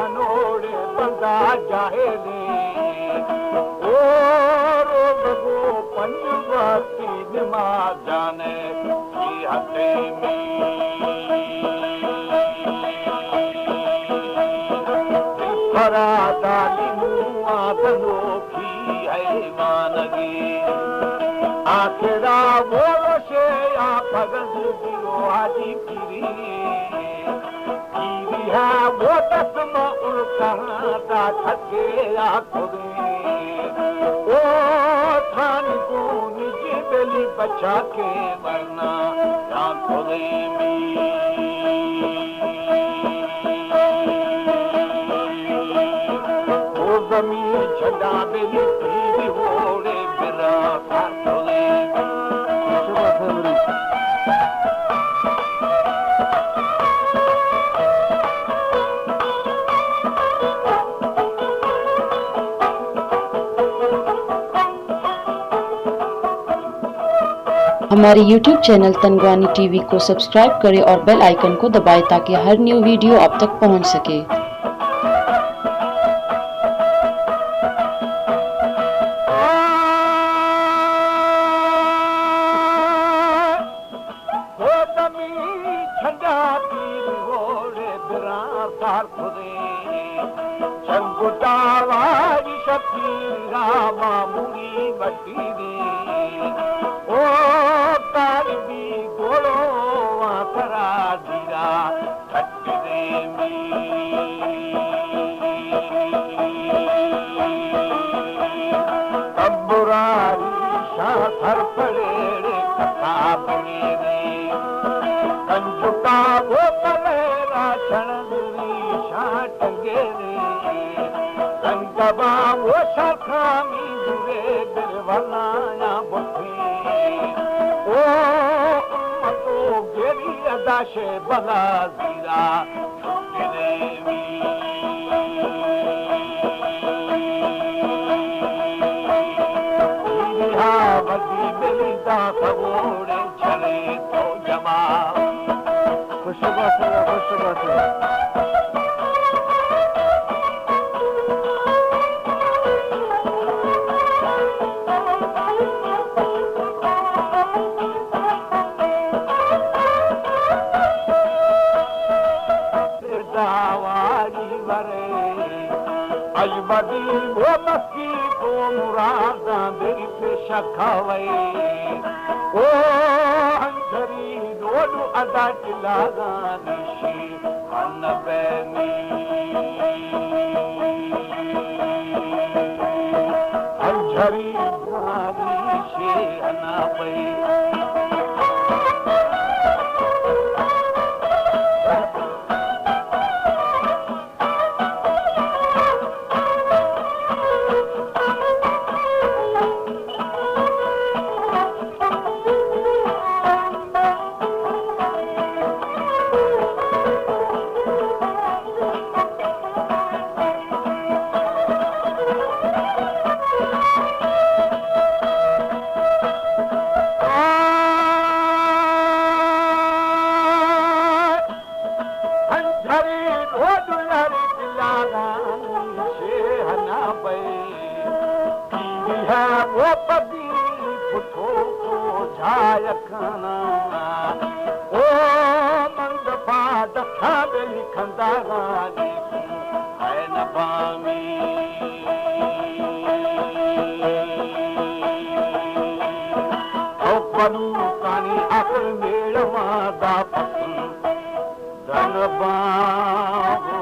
बनोड़े बंदा जाहेले ओ रोज़ को पंज वक़्ति नमाज़ जाने की हथे में फरादाली मुआ बनोखी हैवानगी आखिरा वो रोशे आ पगज दिलो आजी पीरी है वो दसम उड़ता थके आखुदे ओ थानी को निजी बेली बचा के वरना आखुदे ओ जमीन छड़ा बेली पीरी होड़े बिरा आखुदे हमारे YouTube चैनल तनगवानी टीवी को सब्सक्राइब करें और बेल आइकन को दबाएं ताकि हर न्यू वीडियो आप तक पहुंच सके। सर पड़े कथा बने कंजुका वो पलेरा छणंदरी शाटंगे कंगबा वो सरखामी दुरे दिलवनाया बुथे ओ उम्मतो गेरी अदाशे बला जीरा देवी वदी बेलिदा सवोड़े चले तो जमा खुशबस दावारी वरे अजबदी वो मस्की को मुरादा मेरी पेशा खावे ओ अंधरी रोडू अदा चिलागा निशी अनबेनी अंधरी भारी शे अनाबे वो पदी पुठो को झायखाना ओ मंद पाद खाबे लिखंदा गानी है नबामी ओ पनु कानी अकल मेड़वा दा पसंद धनबाबो